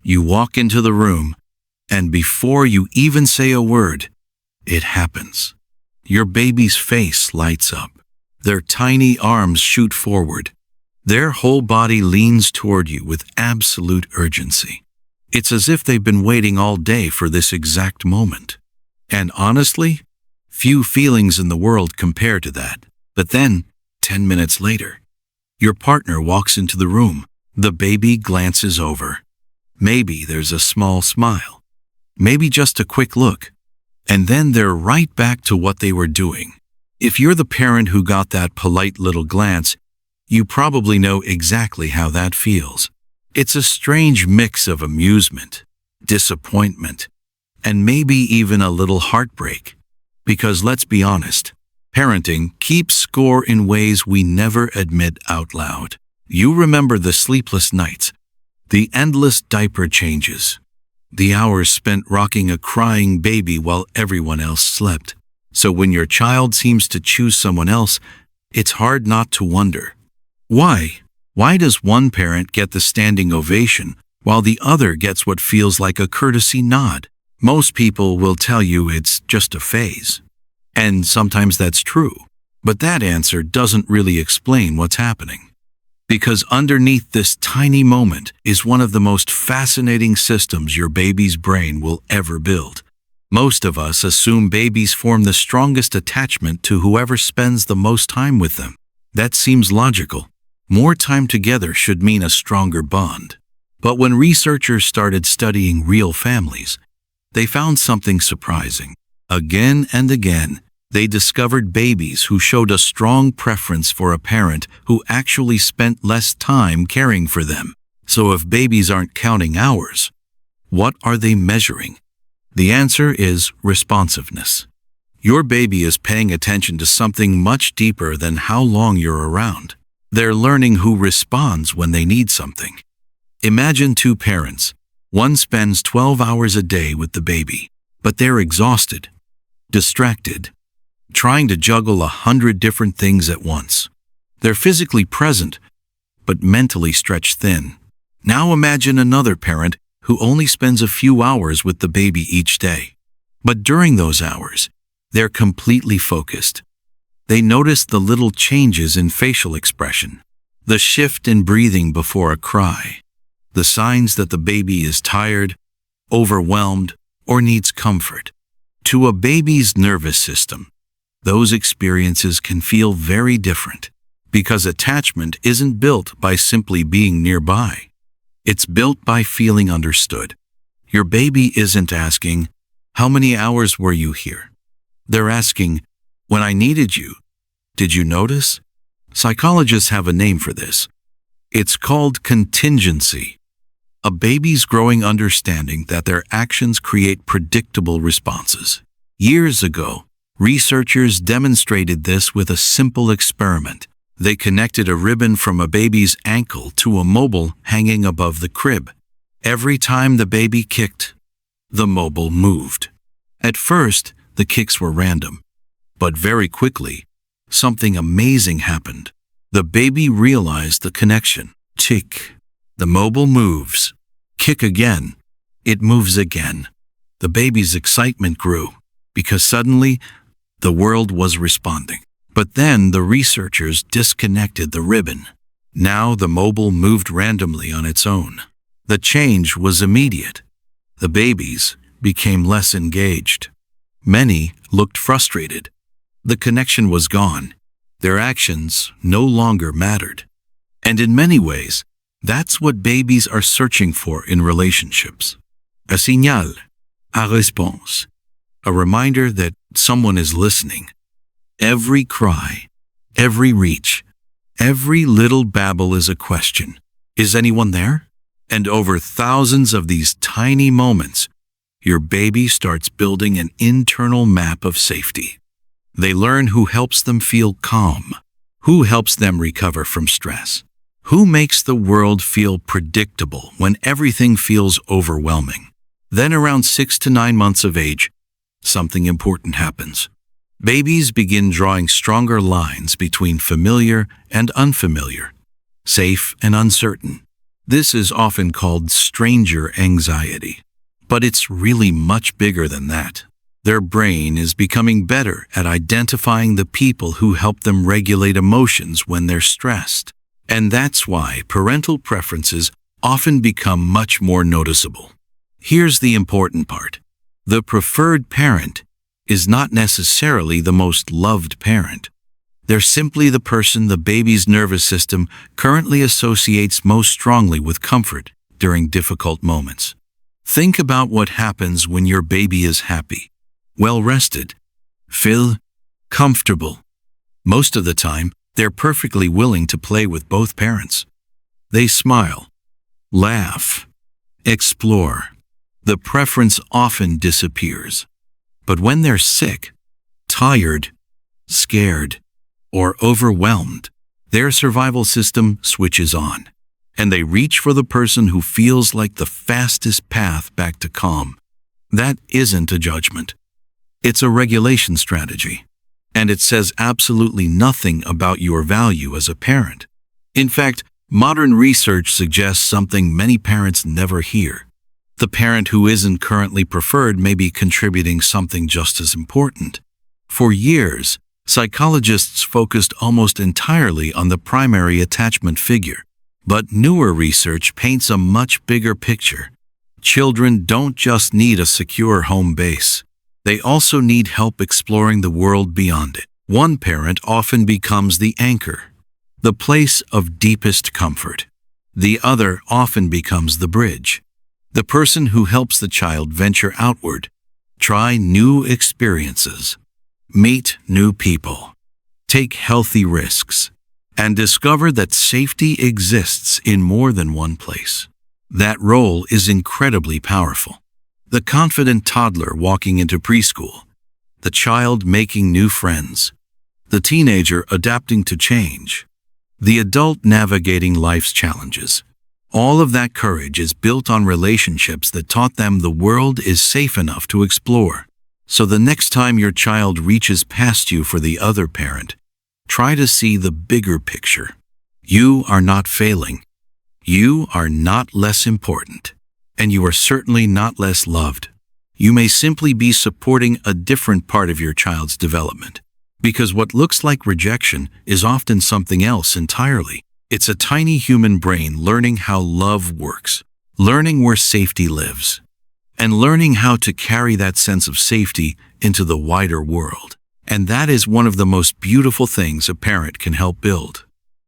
You walk into the room, and before you even say a word, it happens. Your baby's face lights up. Their tiny arms shoot forward. Their whole body leans toward you with absolute urgency. It's as if they've been waiting all day for this exact moment. And honestly, few feelings in the world compare to that. But then, 10 minutes later, your partner walks into the room. The baby glances over. Maybe there's a small smile. Maybe just a quick look. And then they're right back to what they were doing. If you're the parent who got that polite little glance, you probably know exactly how that feels. It's a strange mix of amusement, disappointment, and maybe even a little heartbreak. Because let's be honest, parenting keeps score in ways we never admit out loud. You remember the sleepless nights, the endless diaper changes, the hours spent rocking a crying baby while everyone else slept. So when your child seems to choose someone else, it's hard not to wonder, why? Why does one parent get the standing ovation while the other gets what feels like a courtesy nod? Most people will tell you it's just a phase. And sometimes that's true. But that answer doesn't really explain what's happening. Because underneath this tiny moment is one of the most fascinating systems your baby's brain will ever build. Most of us assume babies form the strongest attachment to whoever spends the most time with them. That seems logical. More time together should mean a stronger bond. But when researchers started studying real families, they found something surprising. Again and again, they discovered babies who showed a strong preference for a parent who actually spent less time caring for them. So if babies aren't counting hours, what are they measuring? The answer is responsiveness. Your baby is paying attention to something much deeper than how long you're around. They're learning who responds when they need something. Imagine two parents. One spends 12 hours a day with the baby, but they're exhausted, distracted, trying to juggle 100 different things at once. They're physically present, but mentally stretched thin. Now imagine another parent who only spends a few hours with the baby each day. But during those hours, they're completely focused. They notice the little changes in facial expression, the shift in breathing before a cry, the signs that the baby is tired, overwhelmed, or needs comfort. To a baby's nervous system, those experiences can feel very different because attachment isn't built by simply being nearby. It's built by feeling understood. Your baby isn't asking, "How many hours were you here?" They're asking, "When I needed you, did you notice?" Psychologists have a name for this. It's called contingency. A baby's growing understanding that their actions create predictable responses. Years ago, researchers demonstrated this with a simple experiment. They connected a ribbon from a baby's ankle to a mobile hanging above the crib. Every time the baby kicked, the mobile moved. At first, the kicks were random, but very quickly, something amazing happened. The baby realized the connection. Tick. The mobile moves. Kick again. It moves again. The baby's excitement grew because suddenly the world was responding. But then the researchers disconnected the ribbon. Now the mobile moved randomly on its own. The change was immediate. The babies became less engaged. Many looked frustrated. The connection was gone. Their actions no longer mattered. And in many ways, that's what babies are searching for in relationships. A signal, a réponse, a reminder that someone is listening. Every cry, every reach, every little babble is a question. Is anyone there? And over thousands of these tiny moments, your baby starts building an internal map of safety. They learn who helps them feel calm, who helps them recover from stress, who makes the world feel predictable when everything feels overwhelming. Then around 6 to 9 months of age, something important happens. Babies begin drawing stronger lines between familiar and unfamiliar, safe and uncertain. This is often called stranger anxiety. But it's really much bigger than that. Their brain is becoming better at identifying the people who help them regulate emotions when they're stressed. And that's why parental preferences often become much more noticeable. Here's the important part. The preferred parent is not necessarily the most loved parent. They're simply the person the baby's nervous system currently associates most strongly with comfort during difficult moments. Think about what happens when your baby is happy, well-rested, feel comfortable. Most of the time, they're perfectly willing to play with both parents. They smile, laugh, explore. The preference often disappears. But when they're sick, tired, scared, or overwhelmed, their survival system switches on, and they reach for the person who feels like the fastest path back to calm. That isn't a judgment. It's a regulation strategy, and it says absolutely nothing about your value as a parent. In fact, modern research suggests something many parents never hear. The parent who isn't currently preferred may be contributing something just as important. For years, psychologists focused almost entirely on the primary attachment figure. But newer research paints a much bigger picture. Children don't just need a secure home base. They also need help exploring the world beyond it. One parent often becomes the anchor, the place of deepest comfort. The other often becomes the bridge, the person who helps the child venture outward, try new experiences, meet new people, take healthy risks, and discover that safety exists in more than one place. That role is incredibly powerful. The confident toddler walking into preschool, the child making new friends, the teenager adapting to change, the adult navigating life's challenges. All of that courage is built on relationships that taught them the world is safe enough to explore. So the next time your child reaches past you for the other parent, try to see the bigger picture. You are not failing. You are not less important. And you are certainly not less loved. You may simply be supporting a different part of your child's development. Because what looks like rejection is often something else entirely. It's a tiny human brain learning how love works, learning where safety lives, and learning how to carry that sense of safety into the wider world. And that is one of the most beautiful things a parent can help build.